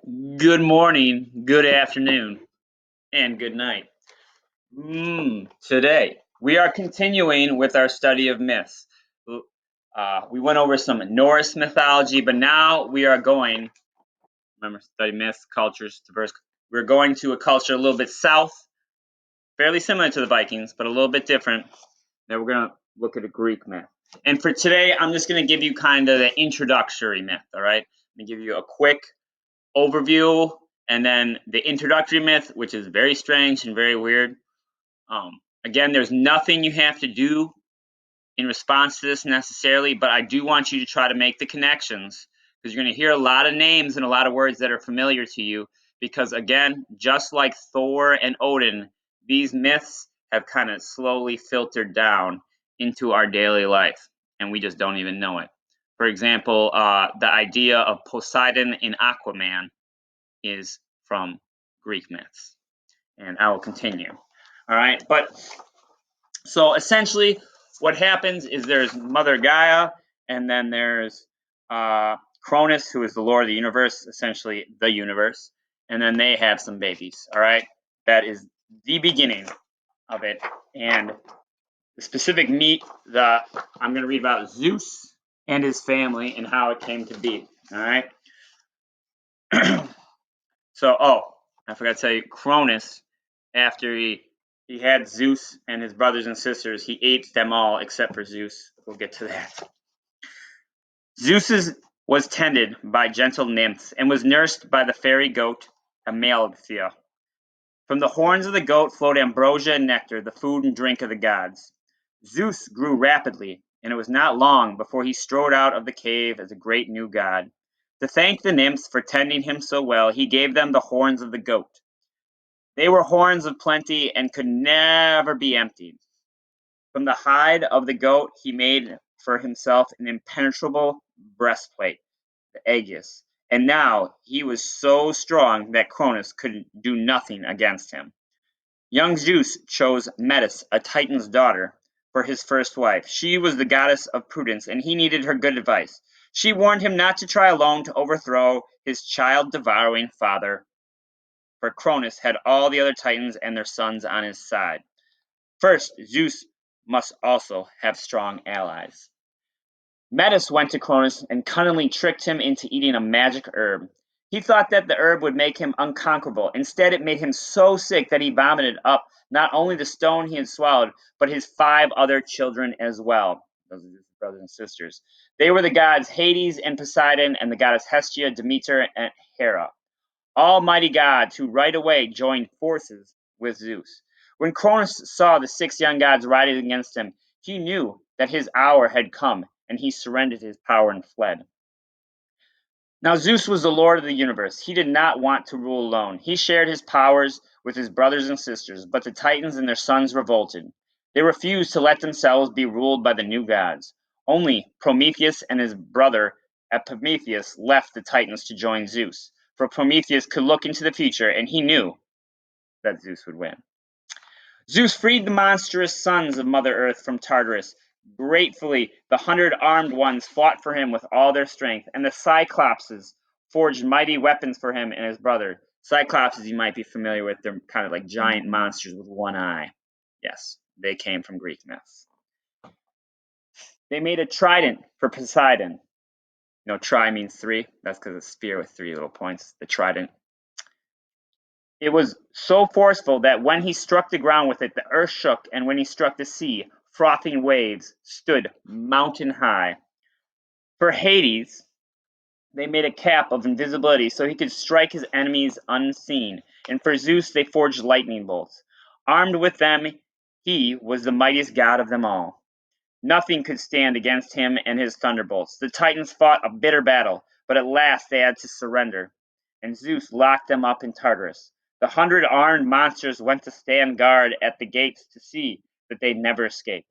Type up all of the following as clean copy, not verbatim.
Good morning, good afternoon, and good night. Today, we are continuing with our study of myths. We went over some Norse mythology, but now we are going, remember, study myths, cultures, diverse. We're going to a culture a little bit south, fairly similar to the Vikings, but a little bit different. Now we're going to look at a Greek myth. And for today, I'm just going to give you kind of the introductory myth, all right? I'm going to give you a quick overview and then the introductory myth, which is very strange and very weird. Again, there's nothing you have to do in response to this necessarily, but I do want you to try to make the connections because you're going to hear a lot of names and a lot of words that are familiar to you. Because again, just like Thor and Odin, these myths have kind of slowly filtered down into our daily life, and we just don't even know it. For example, the idea of Poseidon in Aquaman is from Greek myths. And I will continue. All right. But so essentially, what happens is there's Mother Gaia, and then there's Cronus, who is the Lord of the universe, essentially the universe. And then they have some babies. All right. That is the beginning of it. And the specific meat that I'm going to read about Zeus and his family and how it came to be. All right. So, I forgot to tell you, Cronus, after he had Zeus and his brothers and sisters, he ate them all except for Zeus. We'll get to that. Zeus was tended by gentle nymphs and was nursed by the fairy goat Amalthea. From the horns of the goat flowed ambrosia and nectar, the food and drink of the gods. Zeus grew rapidly, and it was not long before he strode out of the cave as a great new god. To thank the nymphs for tending him so well, he gave them the horns of the goat. They were horns of plenty and could never be emptied. From the hide of the goat he made for himself an impenetrable breastplate, the aegis, and now he was so strong that Cronus could do nothing against him. Young Zeus chose Metis, a Titan's daughter, for his first wife. She was the goddess of prudence, and he needed her good advice. She warned him not to try alone to overthrow his child-devouring father, for Cronus had all the other Titans and their sons on his side. First, Zeus must also have strong allies. Metis went to Cronus and cunningly tricked him into eating a magic herb. He thought that the herb would make him unconquerable. Instead, it made him so sick that he vomited up not only the stone he had swallowed, but his 5 other children as well. Those are his brothers and sisters. They were the gods Hades and Poseidon, and the goddess Hestia, Demeter, and Hera. Almighty gods who right away joined forces with Zeus. When Cronus saw the 6 young gods riding against him, he knew that his hour had come, and he surrendered his power and fled. Now Zeus was the lord of the universe. He did not want to rule alone. He shared his powers with his brothers and sisters, but the Titans and their sons revolted. They refused to let themselves be ruled by the new gods. Only Prometheus and his brother Epimetheus left the Titans to join Zeus, for Prometheus could look into the future, and he knew that Zeus would win. Zeus freed the monstrous sons of Mother Earth from Tartarus. Gratefully, the 100 armed ones fought for him with all their strength, and the Cyclopses forged mighty weapons for him and his brother. Cyclopses, you might be familiar with, they're kind of like giant monsters with one eye. Yes, they came from Greek myths. They made a trident for Poseidon. You know, tri means 3. That's because it's a sphere with 3 little points, the trident. It was so forceful that when he struck the ground with it, the earth shook, and when he struck the sea, frothing waves stood mountain high. For Hades, they made a cap of invisibility so he could strike his enemies unseen, and for Zeus they forged lightning bolts. Armed with them, he was the mightiest god of them all. Nothing could stand against him and his thunderbolts. The Titans fought a bitter battle, but at last they had to surrender, and Zeus locked them up in Tartarus. The 100 armed monsters went to stand guard at the gates to see that they never escaped.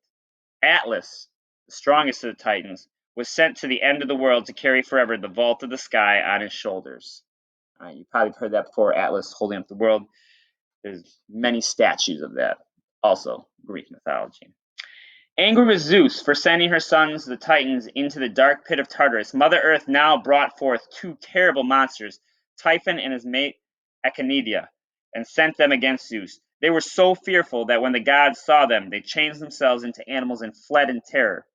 Atlas, the strongest of the Titans, was sent to the end of the world to carry forever the vault of the sky on his shoulders. You probably heard that before, Atlas holding up the world. There's many statues of that, also Greek mythology. Angry with Zeus for sending her sons, the Titans, into the dark pit of Tartarus, Mother Earth now brought forth 2 terrible monsters Typhon and his mate Echinidia, and sent them against Zeus. They were so fearful that when the gods saw them, they changed themselves into animals and fled in terror.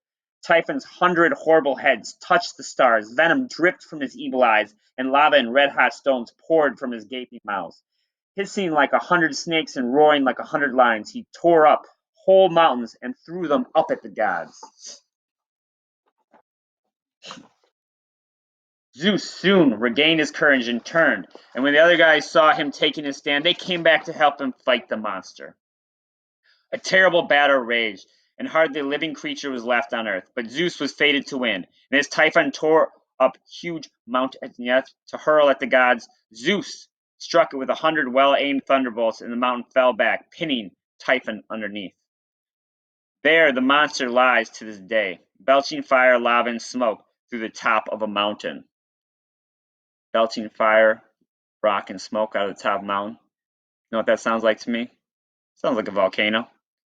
Typhon's 100 horrible heads touched the stars, venom dripped from his evil eyes, and lava and red-hot stones poured from his gaping mouths. Hissing like 100 snakes and roaring like 100 lions, he tore up whole mountains and threw them up at the gods. Zeus soon regained his courage and turned, and when the other guys saw him taking his stand, they came back to help him fight the monster. A terrible battle raged, and hardly a living creature was left on earth, but Zeus was fated to win, and as Typhon tore up huge Mount Etna to hurl at the gods, Zeus struck it with 100 well-aimed thunderbolts, and the mountain fell back, pinning Typhon underneath. There the monster lies to this day, belching fire, lava, and smoke through the top of a mountain. Belching fire, rock, and smoke out of the top of a mountain. You know what that sounds like to me? Sounds like a volcano.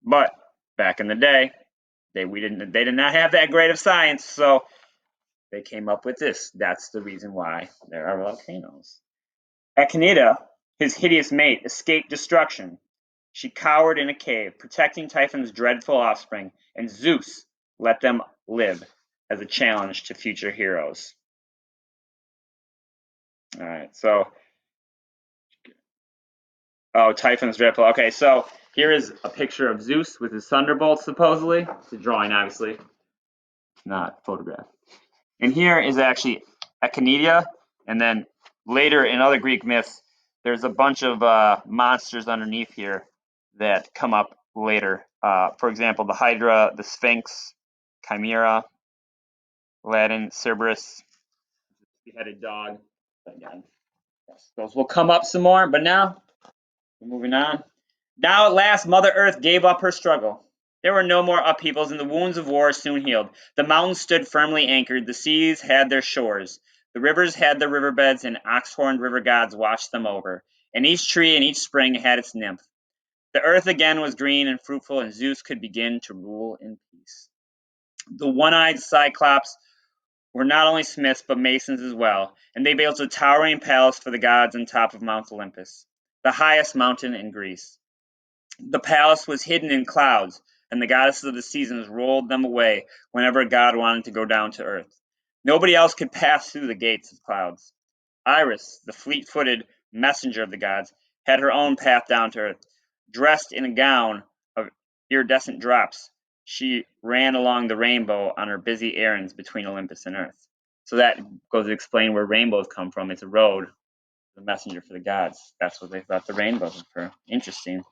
But back in the day, they did not have that great of science, so they came up with this. That's the reason why there are volcanoes. Echinida, his hideous mate, escaped destruction. She cowered in a cave, protecting Typhon's dreadful offspring, and Zeus let them live as a challenge to future heroes. All right, so Typhon's dreadful. Okay, so here is a picture of Zeus with his thunderbolts, supposedly. It's a drawing, obviously, not photograph. And here is actually Echinidia, and then later in other Greek myths, there's a bunch of monsters underneath here that come up later. For example, the Hydra, the Sphinx, Chimera, Aladdin, Cerberus, beheaded dog. Again, yes, those will come up some more, but now we're moving on. Now at last Mother Earth gave up her struggle. There were no more upheavals, and the wounds of war soon healed. The mountains stood firmly anchored, the seas had their shores, the rivers had their riverbeds, and ox-horned river gods watched them over. And each tree and each spring had its nymph. The earth again was green and fruitful, and Zeus could begin to rule in peace. The one-eyed Cyclops were not only smiths but masons as well, and they built a towering palace for the gods on top of Mount Olympus, the highest mountain in Greece. The palace was hidden in clouds, and the goddesses of the seasons rolled them away whenever a god wanted to go down to earth. Nobody else could pass through the gates of clouds. Iris, the fleet-footed messenger of the gods, had her own path down to earth. Dressed in a gown of iridescent drops, she ran along the rainbow on her busy errands between Olympus and earth. So that goes to explain where rainbows come from. It's a road, the messenger for the gods. That's what they thought the rainbows were for. Interesting.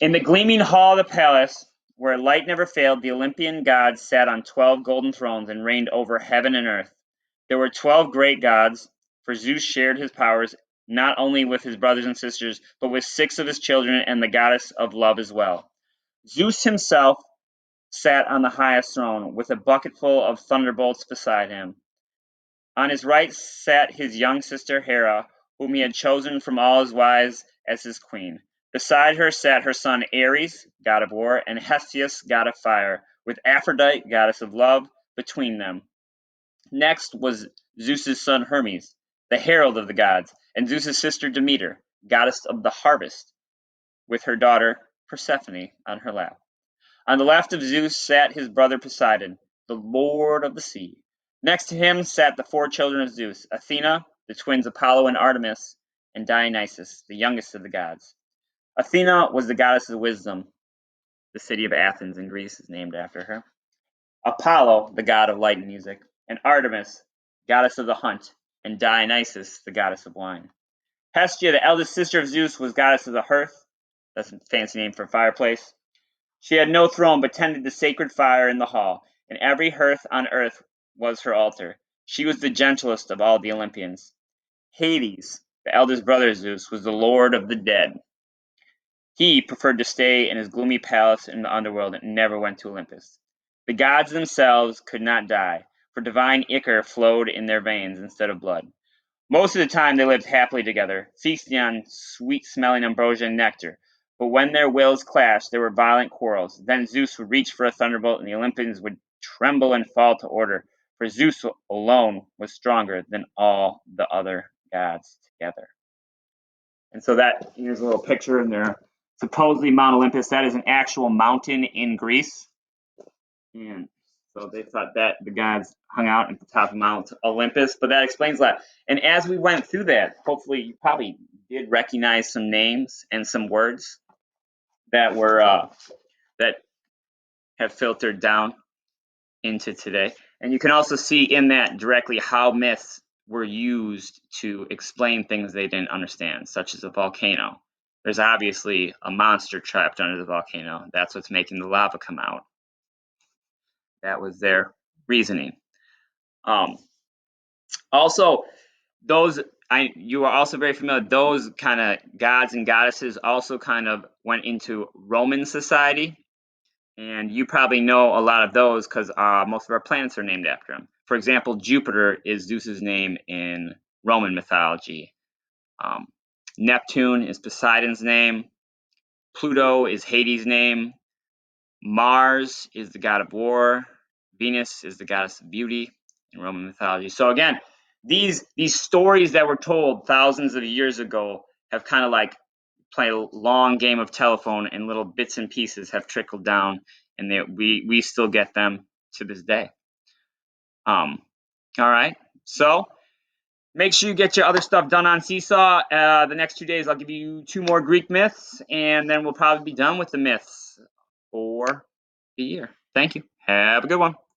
In the gleaming hall of the palace, where light never failed, the Olympian gods sat on 12 golden thrones and reigned over heaven and earth. There were 12 great gods, for Zeus shared his powers not only with his brothers and sisters, but with 6 of his children and the goddess of love as well. Zeus himself sat on the highest throne, with a bucketful of thunderbolts beside him. On his right sat his young sister Hera, whom he had chosen from all his wives as his queen. Beside her sat her son Ares, god of war, and Hephaestus, god of fire, with Aphrodite, goddess of love, between them. Next was Zeus's son Hermes, the herald of the gods, and Zeus's sister Demeter, goddess of the harvest, with her daughter Persephone on her lap. On the left of Zeus sat his brother Poseidon, the lord of the sea. Next to him sat the 4 children of Zeus, Athena, the twins Apollo and Artemis, and Dionysus, the youngest of the gods. Athena was the goddess of wisdom. The city of Athens in Greece is named after her. Apollo, the god of light and music, and Artemis, goddess of the hunt, and Dionysus, the goddess of wine. Hestia, the eldest sister of Zeus, was goddess of the hearth. That's a fancy name for a fireplace. She had no throne, but tended the sacred fire in the hall, and every hearth on earth was her altar. She was the gentlest of all the Olympians. Hades, the eldest brother of Zeus, was the lord of the dead. He preferred to stay in his gloomy palace in the underworld and never went to Olympus. The gods themselves could not die, for divine ichor flowed in their veins instead of blood. Most of the time they lived happily together, feasting on sweet-smelling ambrosia and nectar. But when their wills clashed, there were violent quarrels. Then Zeus would reach for a thunderbolt, and the Olympians would tremble and fall to order, for Zeus alone was stronger than all the other gods together. And so that here's a little picture, and there supposedly Mount Olympus. That is an actual mountain in Greece, and so they thought that the gods hung out at the top of Mount Olympus. But that explains that. And as we went through that, hopefully you probably did recognize some names and some words that were that have filtered down into today. And you can also see in that directly how myths were used to explain things they didn't understand, such as a volcano. There's obviously a monster trapped under the volcano. That's what's making the lava come out. That was their reasoning. Also, you are also very familiar. Those kind of gods and goddesses also kind of went into Roman society. And you probably know a lot of those because most of our planets are named after them. For example, Jupiter is Zeus's name in Roman mythology. Neptune is Poseidon's name. Pluto is Hades' name. Mars is the god of war. Venus is the goddess of beauty in Roman mythology. So again, these stories that were told thousands of years ago have kind of like played a long game of telephone, and little bits and pieces have trickled down, and we still get them to this day. All right, so make sure you get your other stuff done on Seesaw. The next 2 days, I'll give you 2 more Greek myths, and then we'll probably be done with the myths for the year. Thank you. Have a good one.